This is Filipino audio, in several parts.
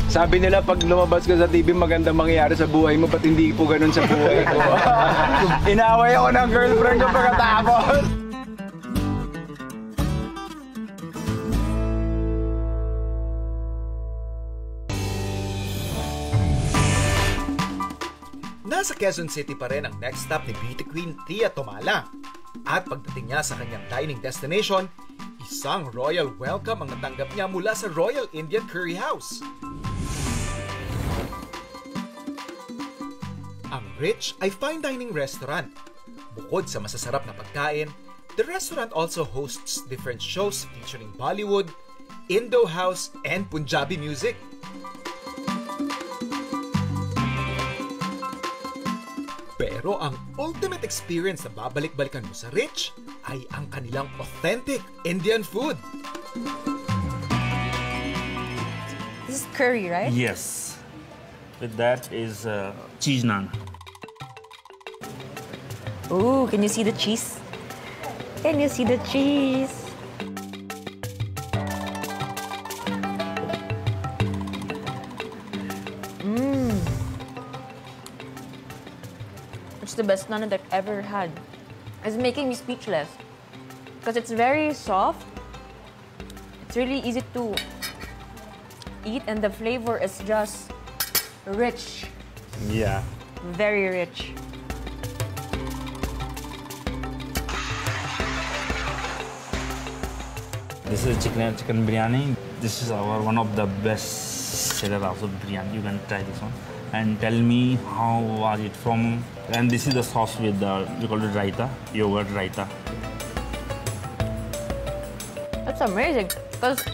Sabi nila pag lumabas ka sa TV maganda mangyayari sa buhay mo, ba't hindi po ganun sa buhay ko? Inaway ako ng girlfriend ko pagkatapos. Nasa Quezon City pa rin ang next stop ni beauty queen Tia Tomala. At pagdating niya sa kanyang dining destination, isang royal welcome ang natanggap niya mula sa Royal Indian Curry House. Ang Rich ay fine dining restaurant. Bukod sa masasarap na pagkain, the restaurant also hosts different shows featuring Bollywood, Indo house, and Punjabi music. Pero ang ultimate experience na babalik-balikan mo sa Rich ay ang kanilang authentic Indian food. This is curry, right? Yes. With that is cheese naan. Ooh, can you see the cheese? Can you see the cheese? It's the best naan that I've ever had. It's making me speechless. Because it's very soft. It's really easy to eat and the flavor is just rich. Yeah. Very rich. This is chicken biryani. This is our one of the best seller also biryani. You can try this one and tell me how was it from. And this is the sauce with the we call it raita, yogurt raita. That's amazing. Because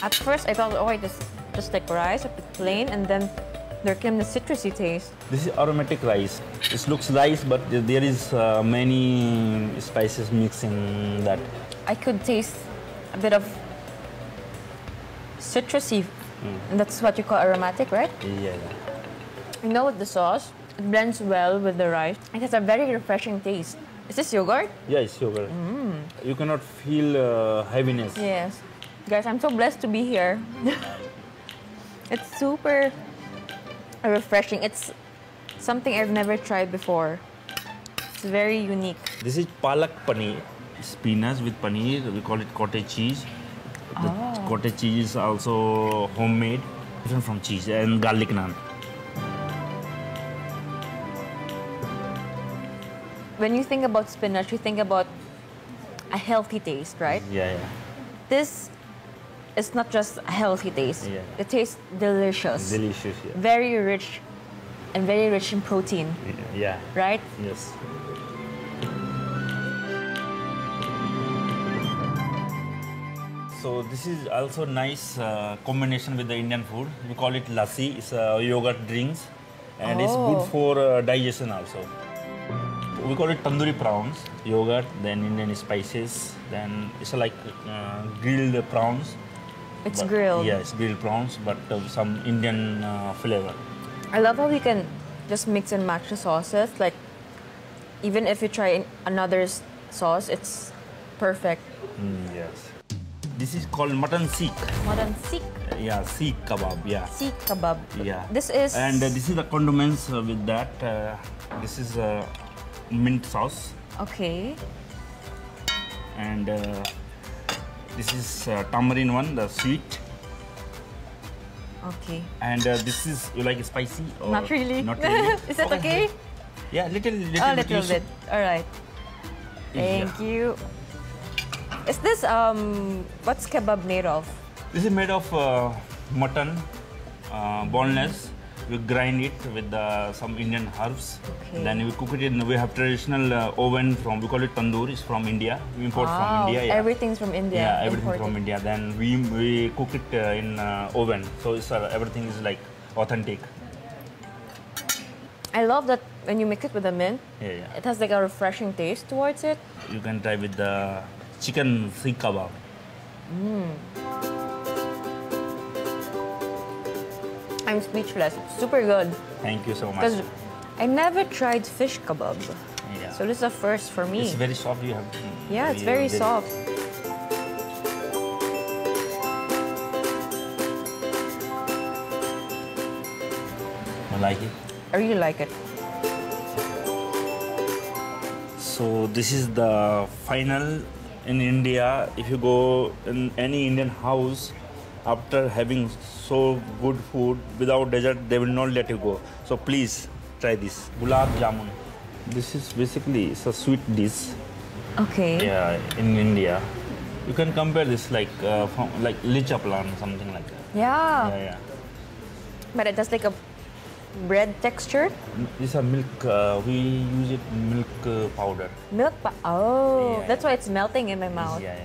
at first I thought, oh, it is just like rice, a bit plain, and then there came the citrusy taste. This is aromatic rice. It looks rice, but there is many spices mixed in that. I could taste a bit of citrusy, and that's what you call aromatic, right? Yeah. You know, with the sauce, it blends well with the rice. It has a very refreshing taste. Is this yogurt? Yeah, it's yogurt. You cannot feel heaviness. Yes. Guys, I'm so blessed to be here. It's super refreshing. It's something I've never tried before. It's very unique. This is palak paneer. Spinach with paneer. We call it cottage cheese. The cottage cheese is also homemade, different from cheese, and garlic naan. When you think about spinach, you think about a healthy taste, right? Yeah. This is not just a healthy taste. Yeah. It tastes delicious. Delicious, yeah. Very rich and very rich in protein, Yeah. right? Yes. So this is also nice combination with the Indian food. We call it lassi. It's yogurt drinks, and it's good for digestion also. We call it tandoori prawns. Yogurt, then Indian spices, then it's like grilled prawns. It's grilled. Yeah, it's grilled prawns, but some Indian flavor. I love how we can just mix and match the sauces. Like, even if you try another sauce, it's perfect. Yes. This is called mutton seek. Mutton seek. Yeah, seek kebab. Yeah. Seek kebab. Yeah. This is. And this is the condiments with that. This is mint sauce. Okay. And this is tamarind one, the sweet. Okay. And this is, you like spicy? Or Not really. Not really. Is that okay? Yeah, little A little bit. All right. Yeah. Thank you. Is this what's kebab made of? This is made of mutton, boneless. We grind it with some Indian herbs. Okay. Then we cook it in. We have traditional oven from. We call it tandoor. It's from India. We import from India. Yeah. Everything's from India. Yeah, everything imported. from India. Then we cook it in oven. So it's, everything is like authentic. I love that when you mix it with the mint, Yeah. it has like a refreshing taste towards it. You can try with the chicken seek kebab. I'm speechless. It's super good. Thank you so much. Because I never tried fish kebab. Yeah. So this is a first for me. It's very soft. You have. Yeah, it's very soft. like it? I really like it. So this is the final in India. If you go in any Indian house, after having so good food without dessert, they will not let you go. So please try this gulab jamun. This is basically it's a sweet dish. Okay. Yeah, in India, you can compare this like from like licha plan, something like that. Yeah. Yeah. But it has like a bread texture. This is milk. We use it milk powder. Milk pa. Oh, Yeah, that's why it's melting in my mouth. Yeah.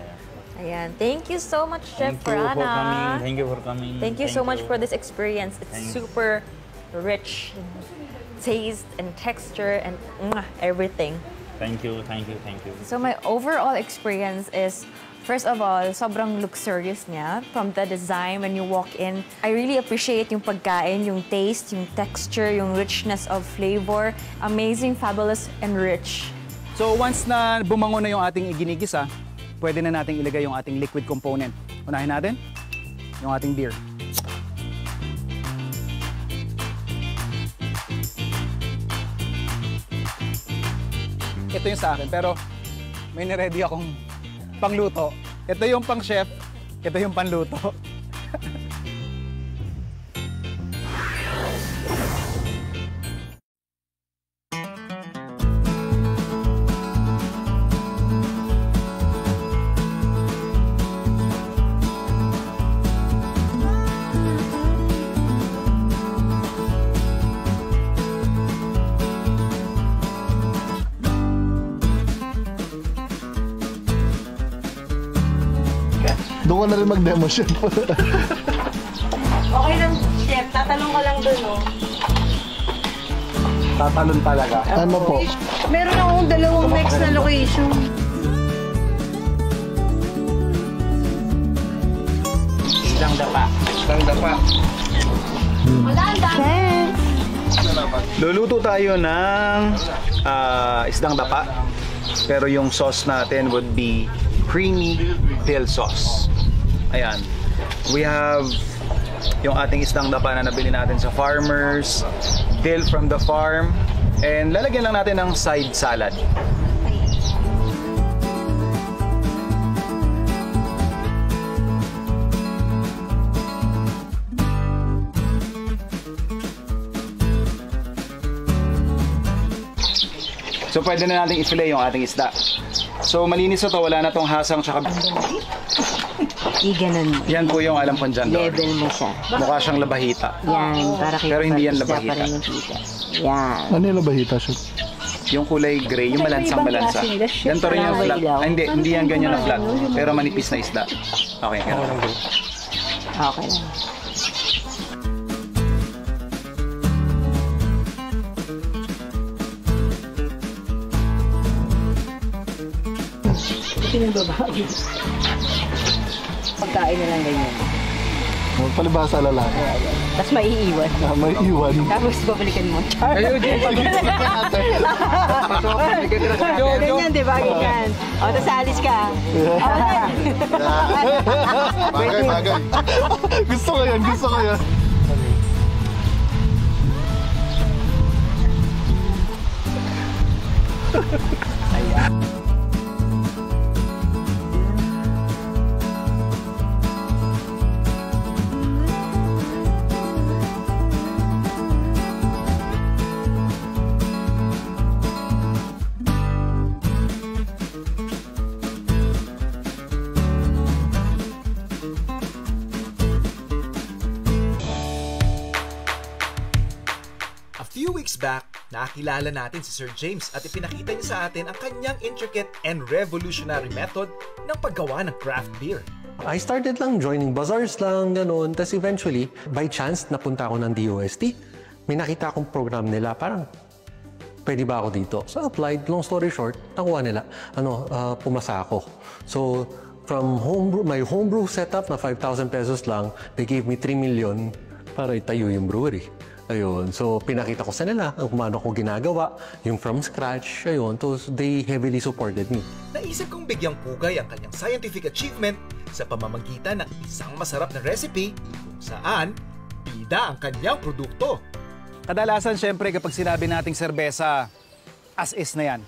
Ayan. Thank you so much, Chef Thank you for Rana. coming. Thank you for coming. Thank you so much for this experience. It's Thanks. super rich in taste and texture and everything. Thank you. So my overall experience is, first of all, sobrang luxurious niya from the design when you walk in. I really appreciate yung pagkain, yung taste, yung texture, yung richness of flavor. Amazing, fabulous, and rich. So once na bumango na yung ating iginigisa, pwede na nating ilagay yung ating liquid component. Unahin natin yung ating beer. Ito yung sa akin, pero may niready akong pangluto. Ito yung pang chef, ito yung panluto. Doon ko na rin mag-demo, chef. Okay lang, chef. Tatanong ko lang dun, oh. Tatalon talaga. Ano po? Meron akong dalawang mix na location. Isang dapa. Luluto tayo ng isdang dapa. Pero yung sauce natin would be creamy dill sauce. Ayan. We have yung ating isdang dapa na nabili natin sa farmers, dill from the farm, and lalagyan lang natin ng side salad. So pwede na natin i-fillet yung ating isda. So malinis na to, wala na tong hasang tsaka... Ganun. Yan po yung alam kong dyan doon. Level mo siya. Mukha siyang labahita. Yan, para kita Pero hindi yan isda labahita. pa rin yung kita. Yan. Ano yung labahita, chef? Yung kulay gray, yung malansang-malansa. Ganito rin yung flat. Ah, hindi yan ganyan na flat. Pero manipis na isda. Okay, ganun. Okay lang. Pinagbabagi. Pagkain na lang ganyan. Palibasa lalaki. Tapos maiiwan. May iwan. Tapos babalikan mo. Char! Ganyan, di ba? Ganyan. O, tapos alis ka. Bagay. Gusto ko yan. A few weeks back, nakilala natin si Sir James at ipinakita niya sa atin ang kanyang intricate and revolutionary method ng paggawa ng craft beer. I started lang joining bazaars lang, ganun. Tapos eventually, by chance, napunta ako ng DOST. May nakita akong program nila, parang pwede ba ako dito? So I applied, long story short, nakuha nila. Pumasa ako. So from my homebrew setup na 5,000 pesos lang, they gave me 3 million para itayo yung brewery. Ayun. So, pinakita ko sa nila kung paano ko ginagawa, yung from scratch, ayun. So, they heavily supported me. Naisip kong bigyang pugay ang kanyang scientific achievement sa pamamagitan ng isang masarap na recipe kung saan bida ang kanyang produkto. Kadalasan, syempre, kapag sinabi nating serbesa, as is na yan.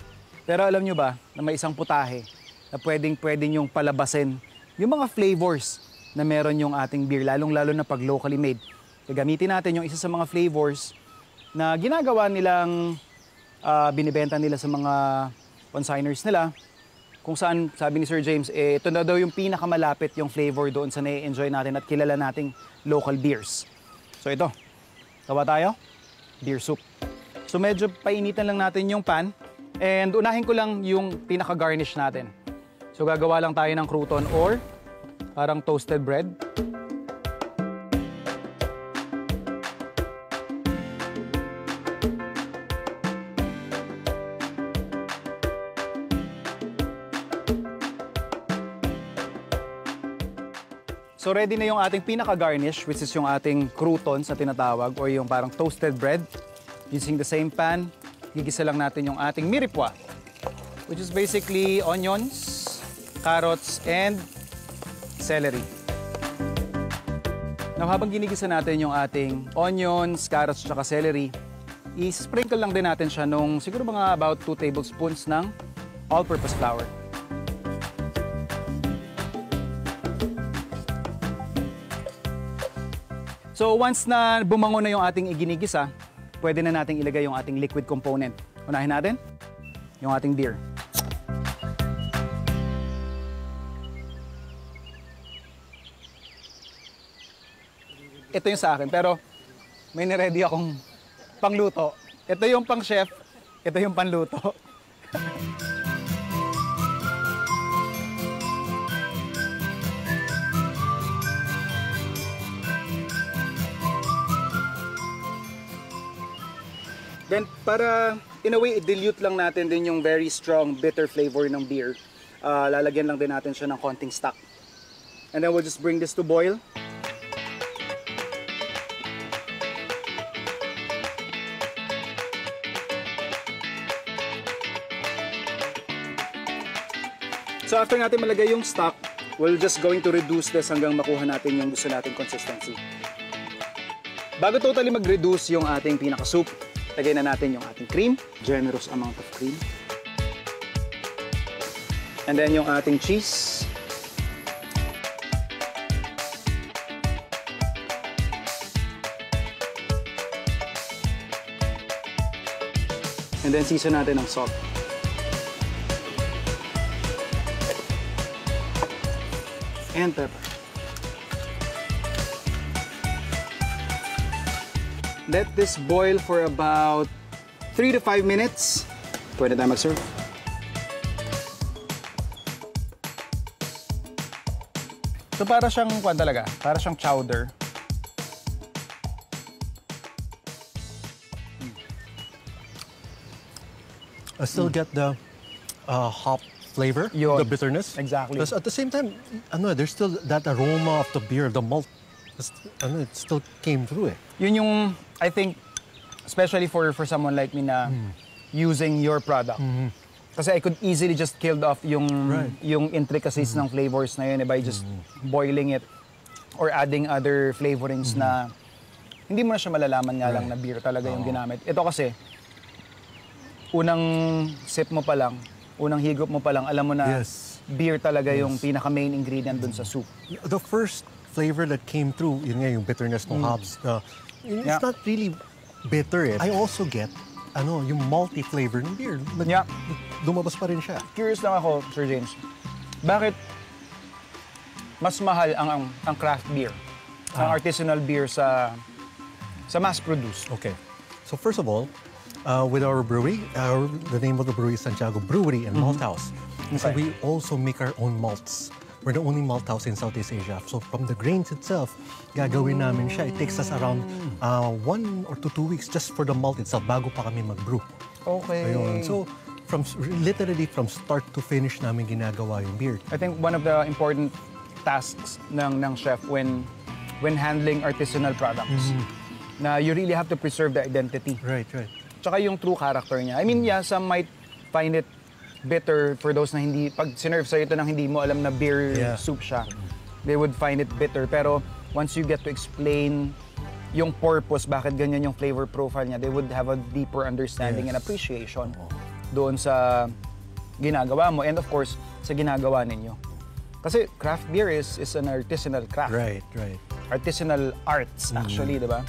Pero alam nyo ba na may isang putahe na pwedeng yung palabasin yung mga flavors na meron yung ating beer, lalong-lalo na pag locally made. Gagamitin natin yung isa sa mga flavors na ginagawa nilang binibenta nila sa mga consigners nila, kung saan, sabi ni Sir James, ito na daw yung pinakamalapit yung flavor doon sa na-enjoy natin at kilala nating local beers. So ito, tawa tayo, beer soup. So medyo painitan lang natin yung pan and unahin ko lang yung pinaka-garnish natin. So gagawa lang tayo ng crouton or parang toasted bread. So ready na yung ating pinaka-garnish, which is yung ating croutons na tinatawag or yung parang toasted bread. Using the same pan, gigisa lang natin yung ating mirepoix, which is basically onions, carrots, and celery. Now, habang ginigisa natin yung ating onions, carrots, at celery, i-sprinkle lang din natin siya nung siguro mga about 2 tablespoons ng all-purpose flour. So once na bumango na yung ating iginigisa, pwede na nating ilagay yung ating liquid component. Unahin natin yung ating beer. Ito yung sa akin, pero may niready akong pangluto. Ito yung pang chef, ito yung panluto. Then, para in a way, i-dilute lang natin din yung very strong bitter flavor ng beer. Lalagyan lang din natin siya ng konting stock. And then we'll just bring this to boil. So after natin malagay yung stock, we're just going to reduce this hanggang makuha natin yung gusto nating consistency. Bago totally mag-reduce yung ating pinaka-soup, lagay na natin yung ating cream, generous amount of cream. And then yung ating cheese. And then season natin ng salt. And pepper. Let this boil for about 3 to 5 minutes. Pwede tayo mag-serve. So para siyang kwan talaga, para siyang chowder. I still get the hop flavor, Yun. the bitterness. Exactly. But at the same time, there's still that aroma of the beer, the malt. It still came through eh. Yun yung, I think, especially for someone like me na using your product. Kasi I could easily just kill off yung intricacies ng flavors na yun by just boiling it or adding other flavorings na hindi mo na siya malalaman nga lang na beer talaga yung ginamit. Ito kasi, unang sip mo pa lang, unang higop mo pa lang, alam mo na beer talaga yung pinaka-main ingredient dun sa soup. The first flavor that came through, yun nga yung bitterness ng hops. It's not really bitter eh. I also get yung malty flavor ng beer. Lumabas pa rin siya. Curious lang ako, Sir James. Bakit mas mahal ang craft beer, ang artisanal beer sa mass-produced? Okay. So first of all, with our brewery, the name of the brewery is Santiago Brewery and Malt House. And so we also make our own malts. We're the only malt house in Southeast Asia. So from the grains itself, gagawin namin siya. It takes us around 1 or 2 weeks just for the malt itself bago pa kami mag-brew. Okay. Ayun. So literally from start to finish namin ginagawa yung beer. I think one of the important tasks ng chef when handling artisanal products na you really have to preserve the identity. Right. Tsaka yung true character niya. I mean, some might find it bitter for those na hindi, pag sinerve sa'yo ito nang hindi mo alam na beer soup siya, they would find it bitter. Pero once you get to explain yung purpose, bakit ganyan yung flavor profile niya, they would have a deeper understanding and appreciation doon sa ginagawa mo and of course, sa ginagawa ninyo. Kasi craft beer is an artisanal craft. Right. Artisanal arts actually, di ba?